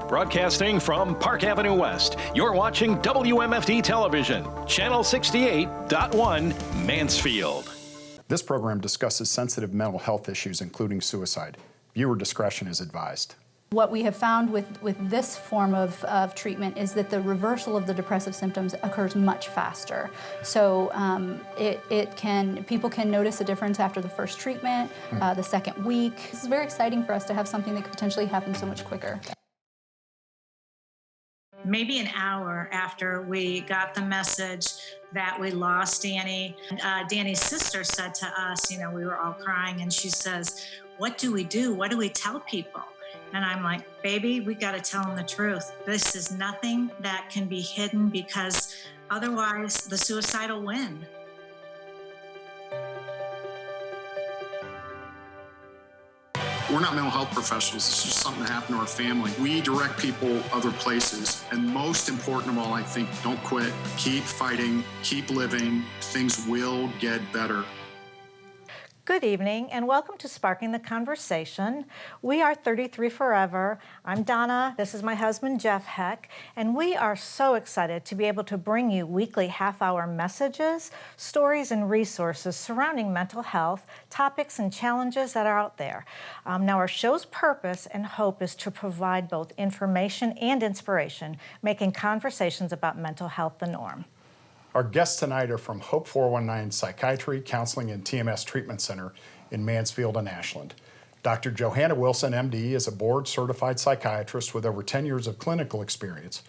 Broadcasting from Park Avenue West, you're watching WMFD Television, Channel 68.1, Mansfield. This program discusses sensitive mental health issues, including suicide. Viewer discretion is advised. What we have found with this form of treatment is that the reversal of the depressive symptoms occurs much faster. So people can notice a difference after the first treatment, the second week. It's very exciting for us to have something that could potentially happen so much quicker. Maybe an hour after we got the message that we lost Danny, Danny's sister said to us, we were all crying, and she says, "What do we do? What do we tell people?" And I'm like, "Baby, we got to tell them the truth. This is nothing that can be hidden, because otherwise the suicide will win." We're not mental health professionals. It's just something that happened to our family. We direct people other places. And most important of all, I think, don't quit. Keep fighting. Keep living. Things will get better. Good evening and welcome to Sparking the Conversation. We are 33 Forever. I'm Donna. This is my husband, Jeff Heck, and we are so excited to be able to bring you weekly half-hour messages, stories, and resources surrounding mental health, topics and challenges that are out there. Now, our show's purpose and hope is to provide both information and inspiration, making conversations about mental health the norm. Our guests tonight are from Hope419 Psychiatry, Counseling, and TMS Treatment Center in Mansfield and Ashland. Dr. Johanna Wilson, MD, is a board-certified psychiatrist with over 10 years of clinical experience.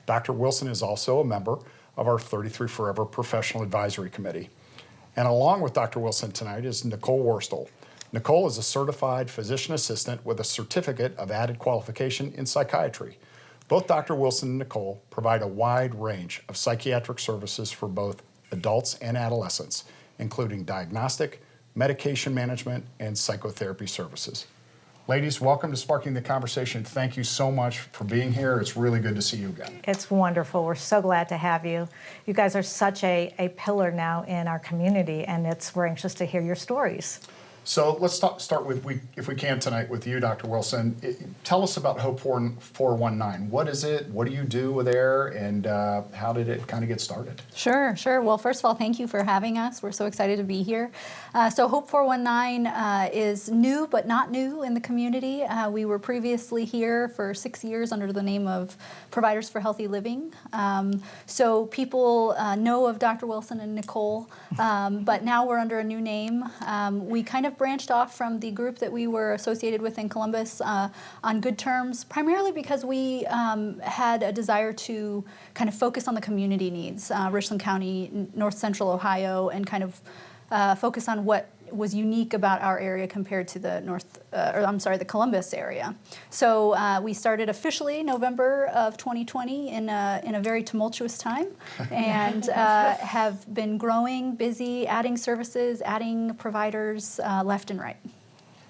Dr. Wilson is also a member of our 33 Forever Professional Advisory Committee. And along with Dr. Wilson tonight is Nicole Worstel. Nicole is a certified physician assistant with a certificate of added qualification in psychiatry. Both Dr. Wilson and Nicole provide a wide range of psychiatric services for both adults and adolescents, including diagnostic, medication management, and psychotherapy services. Ladies, welcome to Sparking the Conversation. Thank you so much for being here. It's really good to see you again. It's wonderful. We're so glad to have you. You guys are such a pillar now in our community, and we're anxious to hear your stories. So let's start with, if we can tonight, with you, Dr. Wilson. Tell us about Hope419. What is it? What do you do there? And how did it kind of get started? Sure. Well, first of all, thank you for having us. We're so excited to be here. So Hope419 is new, but not new in the community. We were previously here for 6 years under the name of Providers for Healthy Living. So people know of Dr. Wilson and Nicole, but now we're under a new name. We kind of branched off from the group that we were associated with in Columbus on good terms, primarily because we had a desire to kind of focus on the community needs, Richland County, North Central Ohio, and kind of focus on what was unique about our area compared to the Columbus area. So we started officially November of 2020 in a very tumultuous time, and have been growing, busy, adding services, adding providers left and right.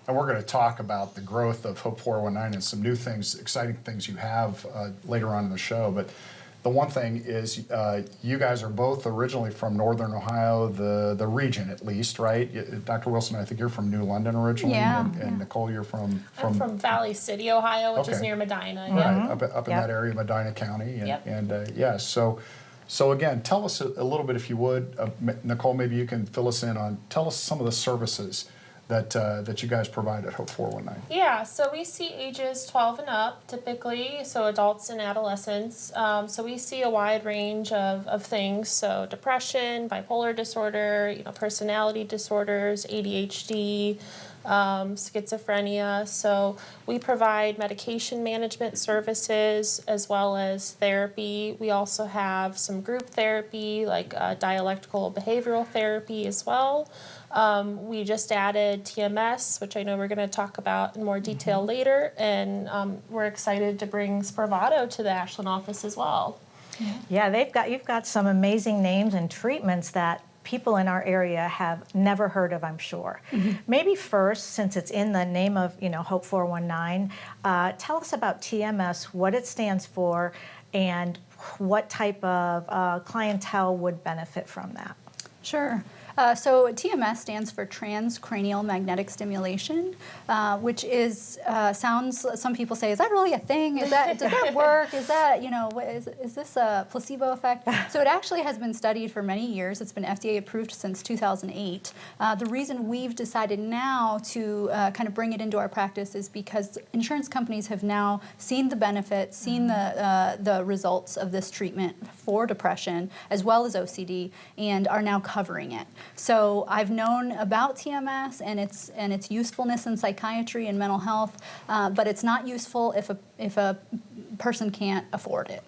And we're going to talk about the growth of Hope419 and some new things, exciting things you have later on in the show. But the one thing is you guys are both originally from Northern Ohio, the region at least, right? Dr. Wilson, I think you're from New London originally, and Nicole, you're from... I'm from Valley City, Ohio, which is near Medina. Right, up in that area, Medina County. And so again, tell us a little bit, if you would. Nicole, maybe you can fill us in on, tell us some of the services that you guys provide at Hope419. Yeah, so we see ages 12 and up typically, so adults and adolescents. So we see a wide range of things, so depression, bipolar disorder, personality disorders, ADHD, schizophrenia. So we provide medication management services as well as therapy. We also have some group therapy, like dialectical behavioral therapy as well. We just added TMS, which I know we're going to talk about in more detail later, and we're excited to bring Spravato to the Ashland office as well. Yeah, you've got some amazing names and treatments that people in our area have never heard of, I'm sure. Maybe first, since it's in the name of Hope419, tell us about TMS, what it stands for, and what type of clientele would benefit from that. Sure. So TMS stands for transcranial magnetic stimulation, which is sounds. Some people say, "Is that really a thing? Does that work? Is that is this a placebo effect?" So it actually has been studied for many years. It's been FDA approved since 2008. The reason we've decided now to kind of bring it into our practice is because insurance companies have now seen the benefits, seen the results of this treatment for depression as well as OCD, and are now covering it. So I've known about TMS and its usefulness in psychiatry and mental health, but it's not useful if a person can't afford it.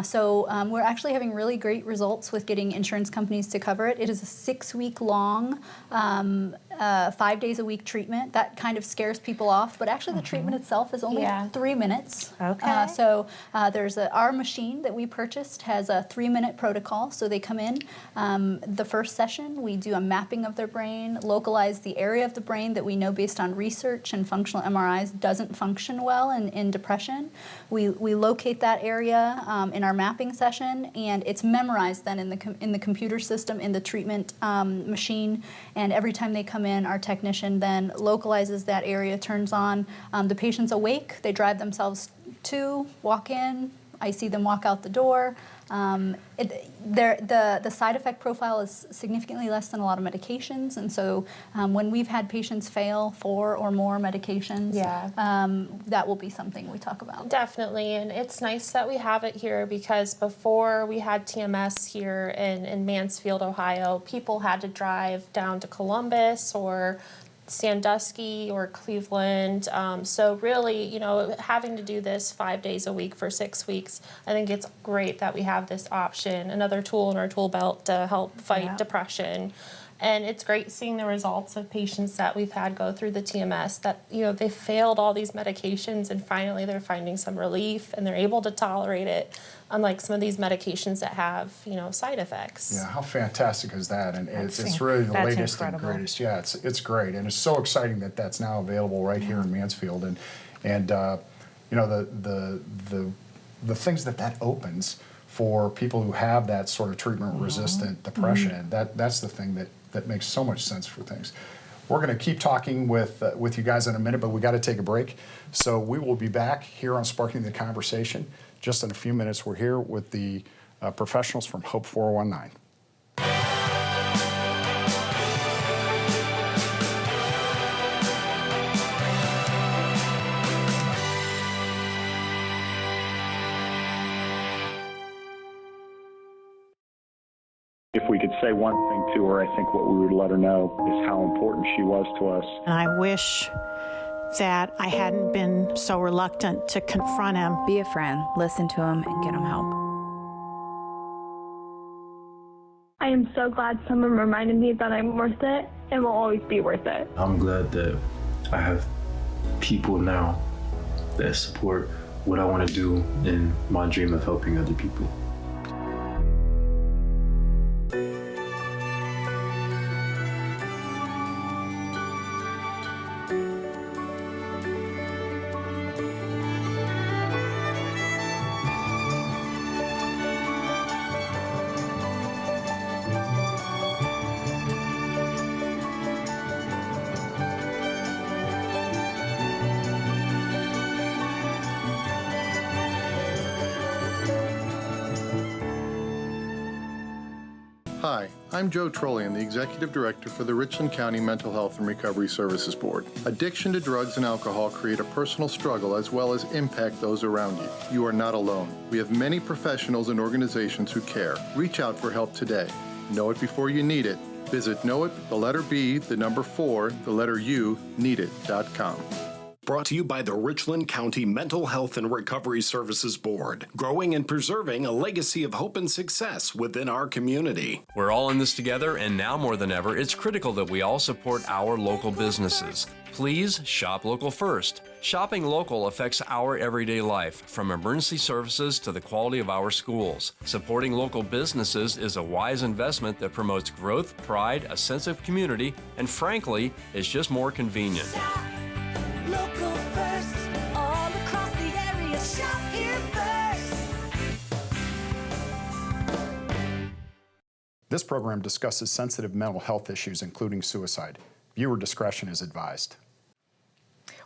So we're actually having really great results with getting insurance companies to cover it. It is a 6-week-long, 5 days a week treatment. That kind of scares people off, but actually the treatment itself is only 3 minutes. Okay. So there's our machine that we purchased has a 3-minute protocol. So they come in, the first session, we do a mapping of their brain, localize the area of the brain that we know based on research and functional MRIs doesn't function well in depression. We locate that area in our mapping session, and it's memorized then in the computer system in the treatment machine. And every time they come in, our technician then localizes that area, turns on. The patient's awake. They drive themselves to, walk in. I see them walk out the door. The side effect profile is significantly less than a lot of medications, and so when we've had patients fail 4 or more medications, that will be something we talk about. Definitely, and it's nice that we have it here because before we had TMS here in Mansfield, Ohio, people had to drive down to Columbus or Sandusky or Cleveland. So really, having to do this 5 days a week for 6 weeks, I think it's great that we have this option, another tool in our tool belt to help fight depression. And it's great seeing the results of patients that we've had go through the TMS that, they failed all these medications and finally they're finding some relief and they're able to tolerate it, unlike some of these medications that have, side effects. Yeah, how fantastic is that? And it's really the latest and greatest. Yeah, it's great. And it's so exciting that that's now available right here in Mansfield. And the things that opens for people who have that sort of treatment-resistant depression, that's the thing that makes so much sense for things. We're going to keep talking with you guys in a minute, but we got to take a break. So we will be back here on Sparking the Conversation just in a few minutes. We're here with the professionals from Hope419. If we could say one thing to her, I think what we would let her know is how important she was to us. And I wish that I hadn't been so reluctant to confront him. Be a friend, listen to him, and get him help. I am so glad someone reminded me that I'm worth it and will always be worth it. I'm glad that I have people now that support what I want to do in my dream of helping other people. Hi, I'm Joe Trollian, the Executive Director for the Richland County Mental Health and Recovery Services Board. Addiction to drugs and alcohol create a personal struggle as well as impact those around you. You are not alone. We have many professionals and organizations who care. Reach out for help today. Know it before you need it. Visit Know It, the letter B, the number 4, the letter U, needit.com. Brought to you by the Richland County Mental Health and Recovery Services Board, growing and preserving a legacy of hope and success within our community. We're all in this together, and now more than ever, it's critical that we all support our local businesses. Please shop local first. Shopping local affects our everyday life, from emergency services to the quality of our schools. Supporting local businesses is a wise investment that promotes growth, pride, a sense of community, and frankly, is just more convenient. Local first, all across the area, shop here first. This program discusses sensitive mental health issues, including suicide. Viewer discretion is advised.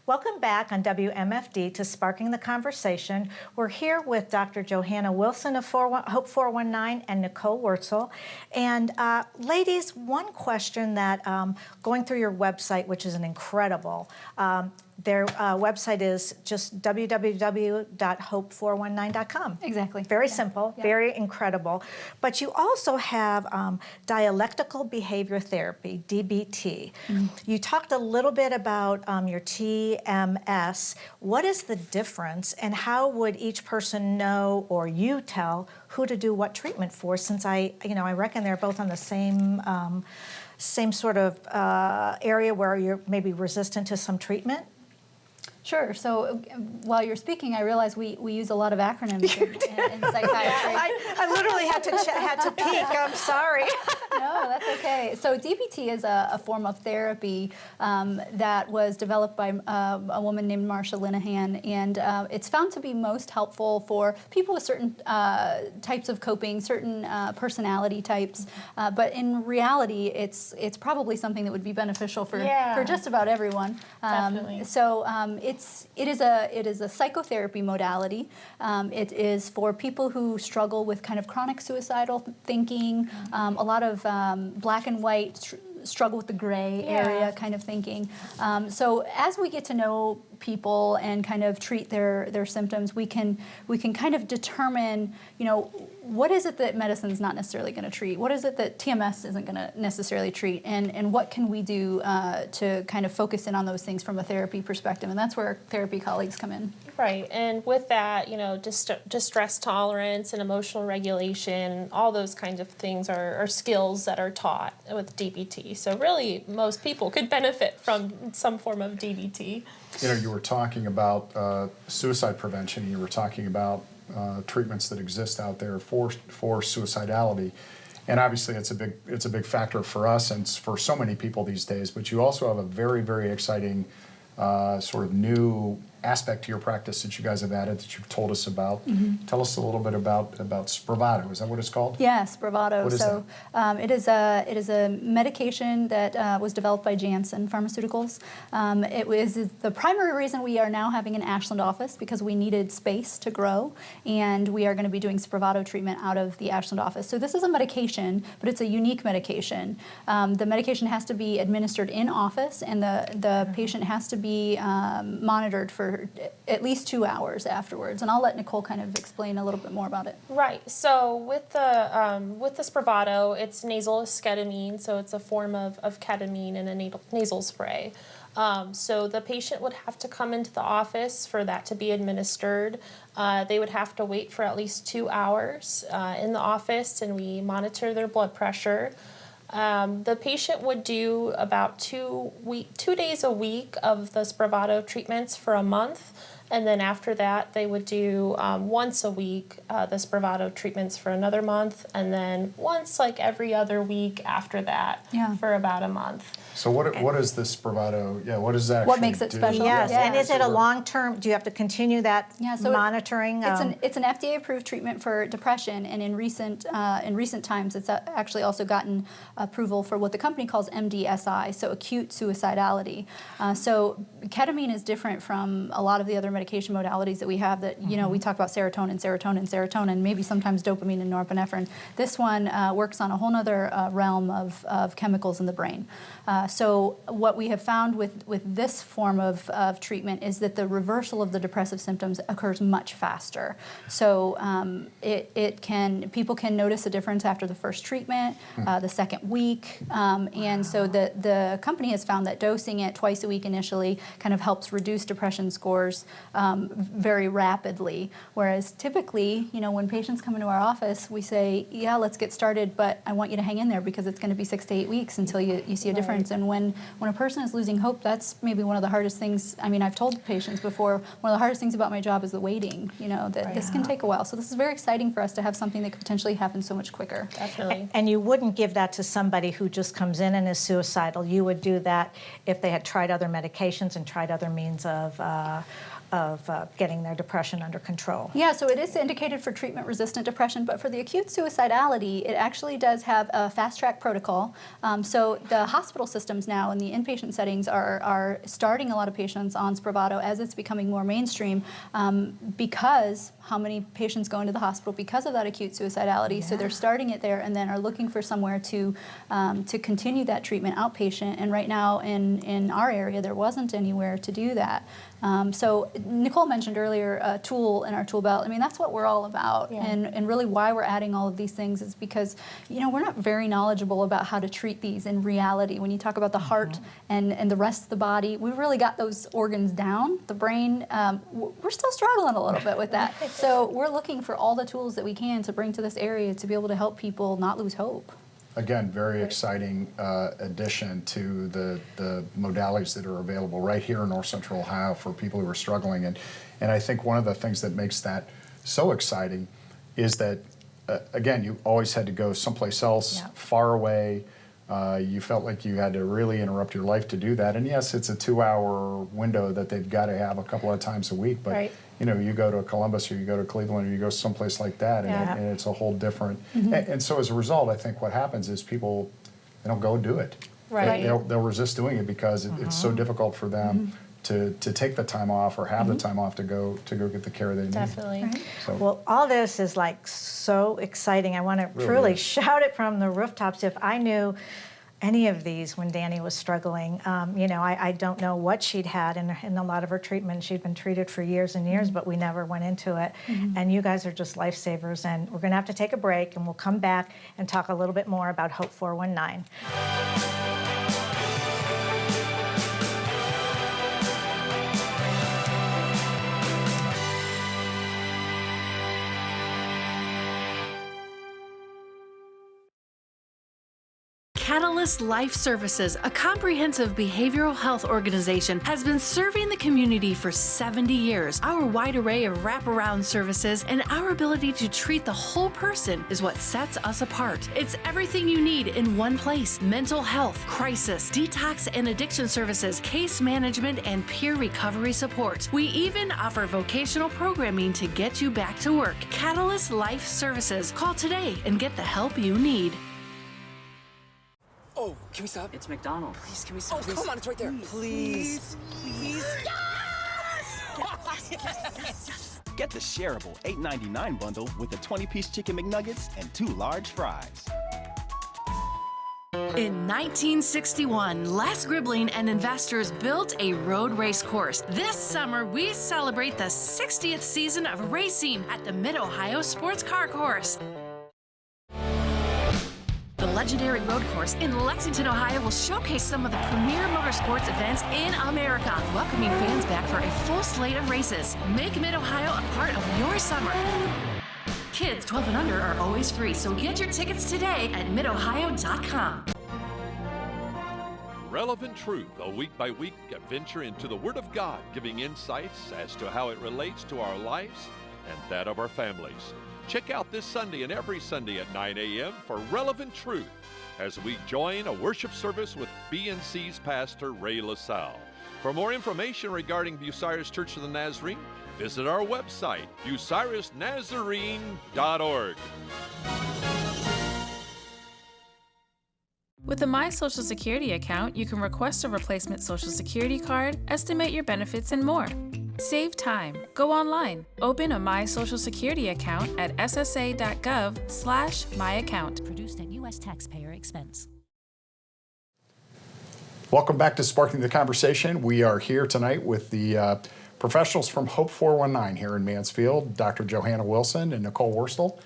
Welcome back on WMFD to Sparking the Conversation. We're here with Dr. Johanna Wilson of Hope419 and Nicole Wurzel. And ladies, one question that going through your website, which is an incredible, their website is just www.hope419.com. Exactly. Very simple, very incredible. But you also have dialectical behavior therapy, DBT. You talked a little bit about your TMS. What is the difference, and how would each person know, or you tell, who to do what treatment for? Since I reckon they're both on the same sort of area where you're maybe resistant to some treatment. Sure. So while you're speaking, I realize we use a lot of acronyms in psychiatry. I literally had to peek. I'm sorry. No, that's okay. So DBT is a form of therapy that was developed by a woman named Marsha Linehan, and it's found to be most helpful for people with certain types of coping, certain personality types. But in reality, it's probably something that would be beneficial for just about everyone. Definitely. It is a psychotherapy modality. It is for people who struggle with kind of chronic suicidal thinking, a lot of black and white, struggle with the gray area kind of thinking. So as we get to know people and kind of treat their symptoms, we can kind of determine, what is it that medicine's not necessarily going to treat? What is it that TMS isn't going to necessarily treat? And what can we do to kind of focus in on those things from a therapy perspective? And that's where our therapy colleagues come in. Right, and with that, distress tolerance and emotional regulation, all those kinds of things are skills that are taught with DBT. So really, most people could benefit from some form of DBT. You were talking about suicide prevention. You were talking about treatments that exist out there for suicidality, and obviously it's a big factor for us and for so many people these days. But you also have a very, very exciting sort of new aspect to your practice that you guys have added that you've told us about. Tell us a little bit about Spravato. Is that what it's called? Yes, Spravato. What is that? It is a medication that was developed by Janssen Pharmaceuticals. It was the primary reason we are now having an Ashland office, because we needed space to grow, and we are going to be doing Spravato treatment out of the Ashland office. So this is a medication, but it's a unique medication. The medication has to be administered in office, and the patient has to be monitored for at least 2 hours afterwards. And I'll let Nicole kind of explain a little bit more about it. Right. So with the Spravato, it's nasal esketamine, so it's a form of ketamine in a nasal spray. So the patient would have to come into the office for that to be administered. They would have to wait for at least 2 hours in the office, and we monitor their blood pressure. The patient would do about 2 days a week of the Spravato treatments for a month, and then after that they would do once a week the Spravato treatments for another month, and then once every other week after that for about a month. So what is this Spravato? Yeah, what does that? What makes it special? Yes, and is it a long-term? Do you have to continue that monitoring? It's an FDA-approved treatment for depression, and in recent times, it's actually also gotten approval for what the company calls MDSI, so acute suicidality. So ketamine is different from a lot of the other medication modalities that we have. That we talk about serotonin, maybe sometimes dopamine and norepinephrine. This one works on a whole other realm of chemicals in the brain. So what we have found with this form of treatment is that the reversal of the depressive symptoms occurs much faster. So people can notice a difference after the first treatment, the second week, and so the company has found that dosing it twice a week initially kind of helps reduce depression scores very rapidly. Whereas typically, when patients come into our office, we say, yeah, let's get started, but I want you to hang in there because it's going to be 6 to 8 weeks until you see a difference. And when a person is losing hope, that's maybe one of the hardest things. I mean, I've told patients before, one of the hardest things about my job is the waiting, this can take a while. So this is very exciting for us to have something that could potentially happen so much quicker. Definitely. And you wouldn't give that to somebody who just comes in and is suicidal. You would do that if they had tried other medications and tried other means of of getting their depression under control. Yeah, so it is indicated for treatment-resistant depression, but for the acute suicidality, it actually does have a fast-track protocol. So the hospital systems now in the inpatient settings are starting a lot of patients on Spravato as it's becoming more mainstream because how many patients go into the hospital because of that acute suicidality. So they're starting it there and then are looking for somewhere to continue that treatment outpatient. And right now in our area, there wasn't anywhere to do that. So Nicole mentioned earlier a tool in our tool belt. I mean, that's what we're all about. Yeah. And really why we're adding all of these things is because, we're not very knowledgeable about how to treat these in reality. When you talk about the heart and the rest of the body, we've really got those organs down. The brain, we're still struggling a little bit with that. So we're looking for all the tools that we can to bring to this area to be able to help people not lose hope. Again, very exciting addition to the modalities that are available right here in North Central Ohio for people who are struggling. And I think one of the things that makes that so exciting is that, again, you always had to go someplace else, far away. You felt like you had to really interrupt your life to do that. And yes, it's a 2-hour window that they've got to have a couple of times a week. But, you go to Columbus or you go to Cleveland or you go someplace like that, and it's a whole different. And so as a result, I think what happens is people, they don't go do it. Right. They'll resist doing it because it's so difficult for them to take the time off or have the time off to go get the care they need. Definitely. So, Well, all this is like so exciting. I want to Really truly is. shout it from the rooftops. If I knew any of these when Danny was struggling, I don't know what she'd had in a lot of her treatment. She'd been treated for years and years, but we never went into it. And you guys are just lifesavers. And we're going to have to take a break, and we'll come back and talk a little bit more about Hope419. Catalyst Life Services, a comprehensive behavioral health organization, has been serving the community for 70 years. Our wide array of wraparound services and our ability to treat the whole person is what sets us apart. It's everything you need in one place: mental health, crisis, detox and addiction services, case management, and peer recovery support. We even offer vocational programming to get you back to work. Catalyst Life Services. Call today and get the help you need. Oh, can we stop? It's McDonald's. Please, can we stop? Oh, come on, it's right there. Please. Yes! Get the shareable $8.99 bundle with a 20-piece chicken McNuggets and 2 large fries. In 1961, Les Gribbling and investors built a road race course. This summer, we celebrate the 60th season of racing at the Mid-Ohio Sports Car Course. The legendary road course in Lexington, Ohio will showcase some of the premier motorsports events in America, welcoming fans back for a full slate of races. Make Mid-Ohio a part of your summer. Kids 12 and under are always free, so get your tickets today at midohio.com. Relevant Truth, a week-by-week adventure into the Word of God, giving insights as to how it relates to our lives and that of our families. Check out this Sunday and every Sunday at 9 a.m. for Relevant Truth as we join a worship service with BNC's pastor, Ray LaSalle. For more information regarding Bucyrus Church of the Nazarene, visit our website, bucyrusnazarene.org. With a My Social Security account, you can request a replacement Social Security card, estimate your benefits, and more. Save time. Go online. Open a My Social Security account at ssa.gov/myaccount. Produced at U.S. taxpayer expense. Welcome back to Sparking the Conversation. We are here tonight with the professionals from Hope419 here in Mansfield, Dr. Johanna Wilson and Nicole Worstel.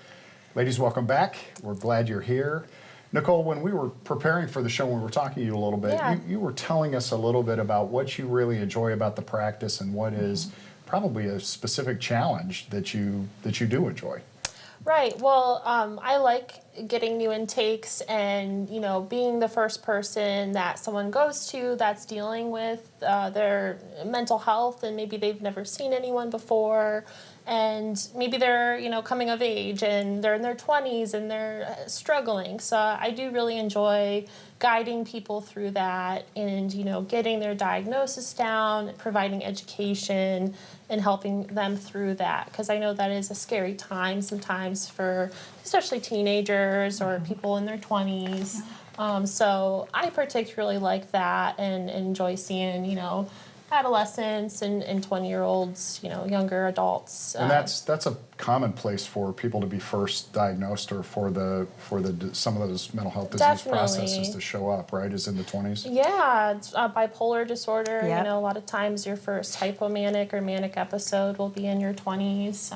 Ladies, welcome back. We're glad you're here. Nicole, when we were preparing for the show, when we were talking to you a little bit, you were telling us a little bit about what you really enjoy about the practice and what is probably a specific challenge that you do enjoy. Right. Well, I like getting new intakes and, being the first person that someone goes to that's dealing with their mental health and maybe they've never seen anyone before. and maybe they're, coming of age and they're in their 20s and they're struggling. So I do really enjoy guiding people through that and, getting their diagnosis down, providing education, and helping them through that. Because I know that is a scary time sometimes for especially teenagers or people in their 20s. So I particularly like that and enjoy seeing, adolescents and 20-year-olds, younger adults. And that's a common place for people to be first diagnosed or for some of those mental health disease processes to show up, right, is in the 20s? Yeah, it's, bipolar disorder, Yep. a lot of times your first hypomanic or manic episode will be in your 20s,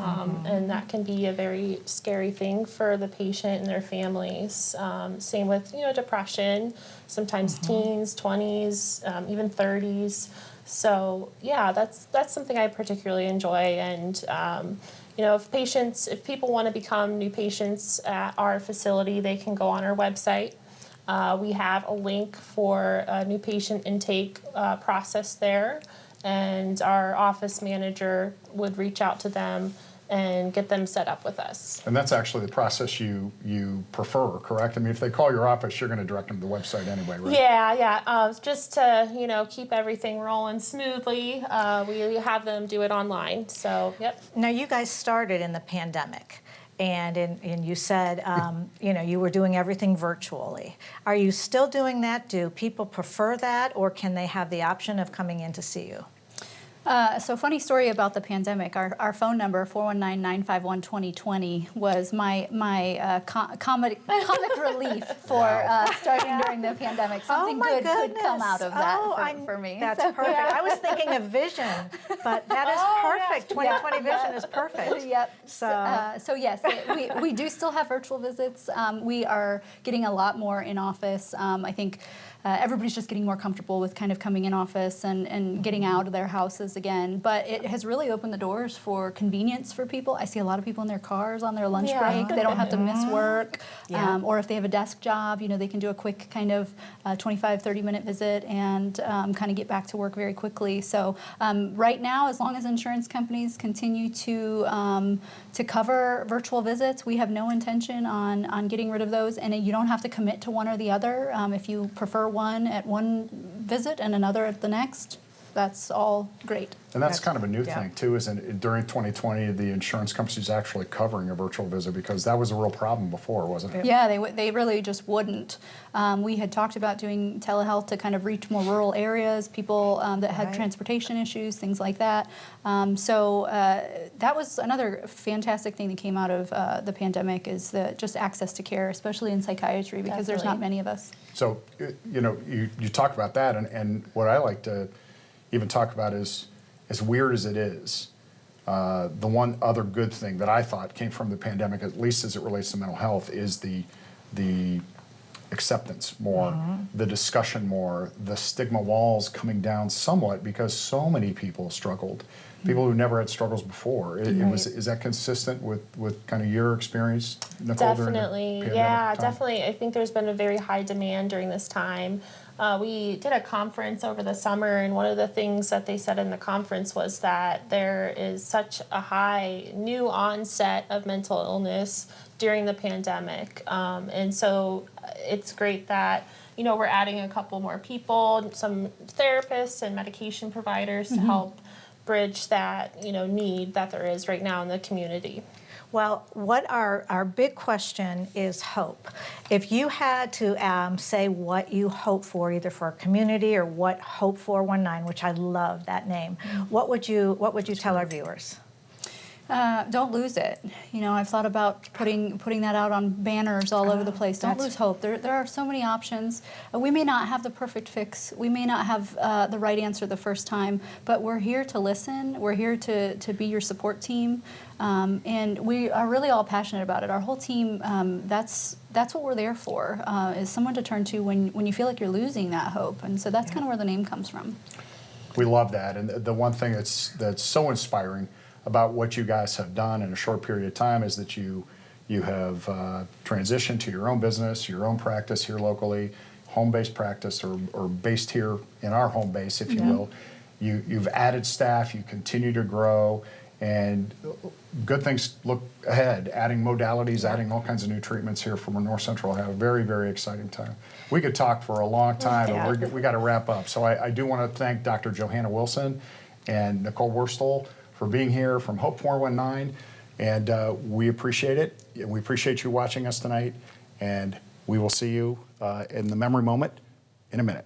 and that can be a very scary thing for the patient and their families. Same with, depression, sometimes teens, 20s, even 30s. So yeah, that's something I particularly enjoy, and if people want to become new patients at our facility, they can go on our website. We have a link for a new patient intake process there, and our office manager would reach out to them and get them set up with us. And that's actually the process you prefer, correct? I mean, if they call your office, you're going to direct them to the website anyway, right? Yeah. Just to, keep everything rolling smoothly, we have them do it online. So, yep. Now, you guys started in the pandemic. And you said, you were doing everything virtually. Are you still doing that? Do people prefer that, or can they have the option of coming in to see you? So funny story about the pandemic. Our phone number, 419-951-2020, was my comic relief for starting during the pandemic. Something good could come out of that for me. That's perfect. I was thinking of vision, but that is perfect. 2020 vision is perfect. Yep. So yes, we do still have virtual visits. We are getting a lot more in office. I think everybody's just getting more comfortable with kind of coming in office and getting out of their houses again. But it has really opened the doors for convenience for people. I see a lot of people in their cars on their lunch break. They don't have to miss work. Or if they have a desk job, they can do a quick kind of 25, 30-minute visit and kind of get back to work very quickly. So right now, as long as insurance companies continue to cover virtual visits, we have no intention on getting rid of those. And you don't have to commit to one or the other. If you prefer one at one visit and another at the next, that's all great. And that's kind of a new thing, too, isn't during 2020, the insurance companies actually covering a virtual visit, because that was a real problem before, wasn't it? Yeah, they really just wouldn't. We had talked about doing telehealth to kind of reach more rural areas, people that had transportation issues, things like that. So that was another fantastic thing that came out of the pandemic, is just access to care, especially in psychiatry, because there's not many of us. So, you talk about that, and what I like to even talk about is, as weird as it is, the one other good thing that I thought came from the pandemic, at least as it relates to mental health, is the acceptance more, the discussion more, the stigma walls coming down somewhat, because so many people struggled. People who never had struggles before. Is that consistent with kind of your experience, Nicole? Definitely, definitely. I think there's been a very high demand during this time. We did a conference over the summer, and one of the things that they said in the conference was that there is such a high new onset of mental illness during the pandemic. And so it's great that, we're adding a couple more people, some therapists and medication providers to help bridge that, need that there is right now in the community. Well, what our big question is hope. If you had to say what you hope for, either for a community or what Hope419, which I love that name, what would you tell our viewers? Don't lose it. I've thought about putting that out on banners all over the place. Don't lose hope. There are so many options. We may not have the perfect fix. We may not have the right answer the first time, but we're here to listen. We're here to be your support team, and we are really all passionate about it. Our whole team. That's what we're there for. Is someone to turn to when you feel like you're losing that hope, and so that's kind of where the name comes from. We love that, and the one thing that's so inspiring about what you guys have done in a short period of time is that you have transitioned to your own business, your own practice here locally, home-based practice, or based here in our home base, if you will. You've added staff, you continue to grow, and good things look ahead, adding modalities, adding all kinds of new treatments here from North Central Ohio. Very, very exciting time. We could talk for a long time, but we got to wrap up. So I do want to thank Dr. Johanna Wilson and Nicole Wurstel for being here from Hope419, and we appreciate it. We appreciate you watching us tonight, and we will see you in the memory moment in a minute.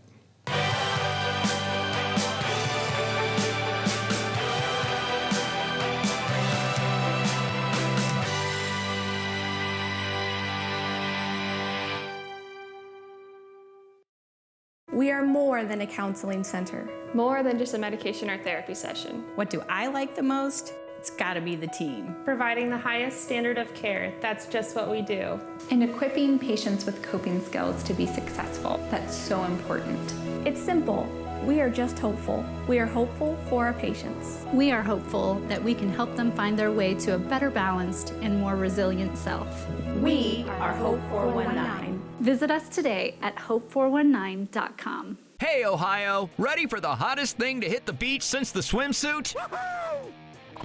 We are more than a counseling center. More than just a medication or therapy session. What do I like the most? It's gotta be the team. Providing the highest standard of care, that's just what we do. And equipping patients with coping skills to be successful, that's so important. It's simple. We are just hopeful. We are hopeful for our patients. We are hopeful that we can help them find their way to a better balanced and more resilient self. We are Hope419. Visit us today at hope419.com. Hey, Ohio! Ready for the hottest thing to hit the beach since the swimsuit?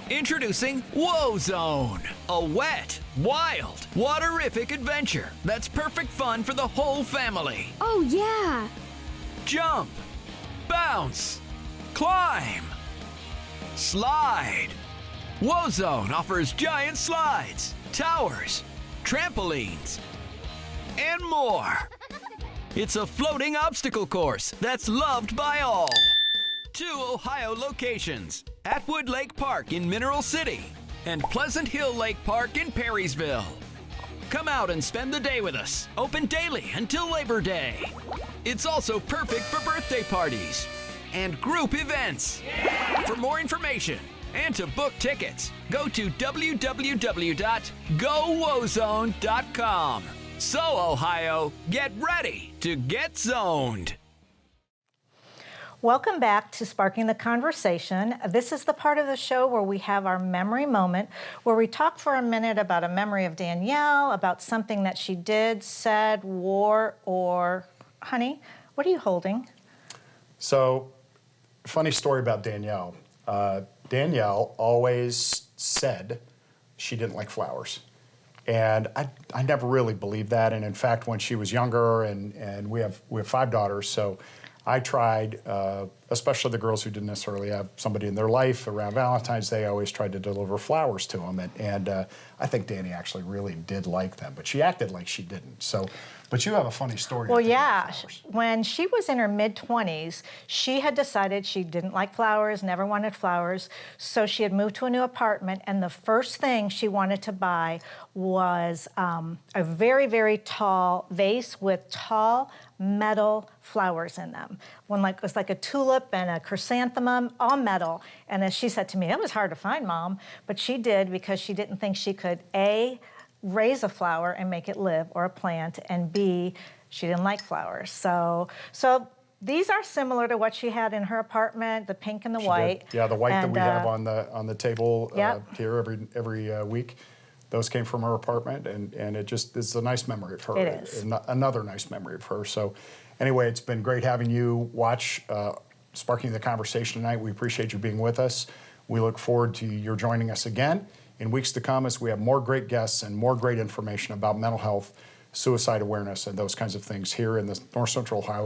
Introducing Whoa Zone, a wet, wild, waterific adventure that's perfect fun for the whole family. Oh, yeah! Jump, bounce, climb, slide. Whoa Zone offers giant slides, towers, trampolines, and more. It's a floating obstacle course that's loved by all. 2 Ohio locations, Atwood Lake Park in Mineral City and Pleasant Hill Lake Park in Perrysville. Come out and spend the day with us, open daily until Labor Day. It's also perfect for birthday parties and group events. For more information and to book tickets, go to www.gowozone.com. So, Ohio, get ready to get zoned. Welcome back to Sparking the Conversation. This is the part of the show where we have our memory moment, where we talk for a minute about a memory of Danielle, about something that she did, said, wore, or... Honey, what are you holding? So, funny story about Danielle. Danielle always said she didn't like flowers. And I never really believed that. And in fact, when she was younger, and we have 5 daughters, so I tried, especially the girls who didn't necessarily have somebody in their life around Valentine's Day, I always tried to deliver flowers to them. And I think Danny actually really did like them, but she acted like she didn't. So, but you have a funny story. Well, yeah. When she was in her mid-20s, she had decided she didn't like flowers, never wanted flowers. So she had moved to a new apartment, and the first thing she wanted to buy was a very, very tall vase with tall metal flowers in them. It was like a tulip and a chrysanthemum, all metal. And as she said to me, it was hard to find, Mom, but she did because she didn't think she could, A, raise a flower and make it live, or a plant, and B, she didn't like flowers. So these are similar to what she had in her apartment, the pink and the white. Yeah, the white that we have on the table here every week. Those came from her apartment, and it's a nice memory of her. It is. Another nice memory of her. So anyway, it's been great having you watch Sparking the Conversation tonight. We appreciate you being with us. We look forward to your joining us again in weeks to come as we have more great guests and more great information about mental health, suicide awareness, and those kinds of things here in the North Central Ohio